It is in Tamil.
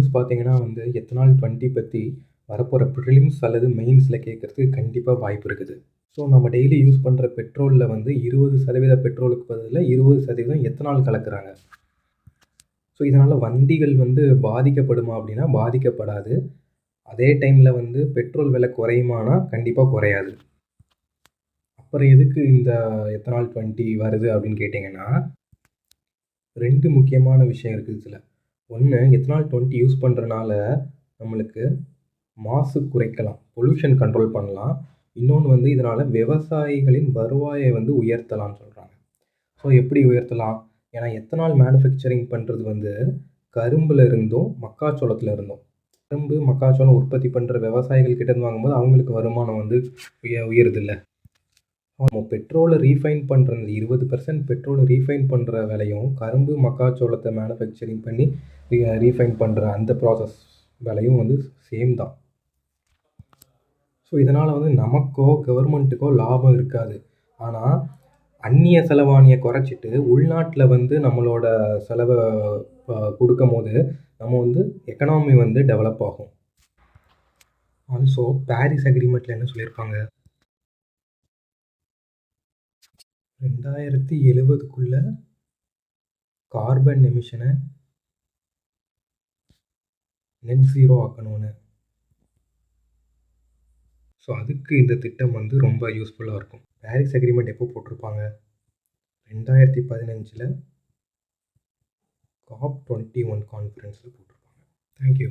நியூஸ் பார்த்தீங்கன்னா வந்து எத்தனால் 20 பத்தி வரப்போற ப்ரிலிம்ஸ் அல்லது மெயின்ஸ்ல கேட்கறதுக்கு கண்டிப்பா வாய்ப்பு இருக்குது. ஸோ நம்ம டெய்லி யூஸ் பண்ற பெட்ரோல்ல வந்து 20% பெட்ரோலுக்கு பதிலா 20% எத்தனால் கலக்குறாங்க. ஸோ இதனால வண்டிகள் வந்து பாதிக்கப்படுமா அப்படின்னா பாதிக்கப்படாது. அதே டைம்ல வந்து பெட்ரோல் விலை குறையுமானா கண்டிப்பா குறையாது. அப்புறம் எதுக்கு இந்த எத்தனால் 20 வருது அப்படின்னு கேட்டீங்கன்னா, 2 முக்கியமான விஷயம் இருக்குது இதுல. ஒண்ணு எத்தனால் 20 யூஸ் பண்றனால நம்மளுக்கு மாசு குறைக்கலாம். பொல்யூஷன் கண்ட்ரோல் பண்ணலாம். இன்னொன்னு வந்து இதனால விவசாயிகளின் வருவாய வந்து உயர்த்தலாம்னு சொல்றாங்க. ஸோ எப்படி உயர்த்தலாம்? ஏன்னா எத்தனால் மேனுஃபேக்சரிங் பண்றது வந்து கரும்புல இருந்தும், மக்காச்சோளத்துல இருந்தும். கரும்பு, மக்காச்சோளம் உற்பத்தி பண்ற விவசாயிகள் கிட்ட இருந்து வாங்கும்போது அவங்களுக்கு வருமானம் வந்து உயருதுல்ல. ஆமா. பெட்ரோல ரீஃபைன் பண்ற அந்த 20% பெட்ரோல ரீஃபைன் பண்ற வேலையும், கரும்பு, மக்காச்சோளத்த மேனுஃபேக்சரிங் பண்ணி ரீஃபைன் பண்ற அந்த ப்ராசஸ் வேலையும் வந்து சேம் தான். ஸோ இதனால வந்து நமக்கோ, கவர்மெண்ட்டுக்கோ லாபம் இருக்காது. ஆனா, அந்நிய செலவாணிய குறைச்சிட்டு, உள்நாட்ல வந்து நம்மளோட செலவ குடுக்கும்போது, நம்ம வந்து எக்கனாமி வந்து டெவலப் ஆகும். ஆல்சோ பாரிஸ் அக்ரீமெண்ட்ல என்ன சொல்லியிருப்பாங்க? 2070க்குள்ள கார்பன் எமிஷன நெட் ஜீரோ ஆக்கணும்னு. ஸோ அதுக்கு இந்த திட்டம் வந்து ரொம்ப யூஸ்ஃபுல்லா இருக்கும். பாரிஸ் அக்ரீமெண்ட் எப்போ போட்டிருப்பாங்க? 2015ல COP21 கான்ஃபரன்ஸ்ல போட்டிருப்பாங்க. Thank you.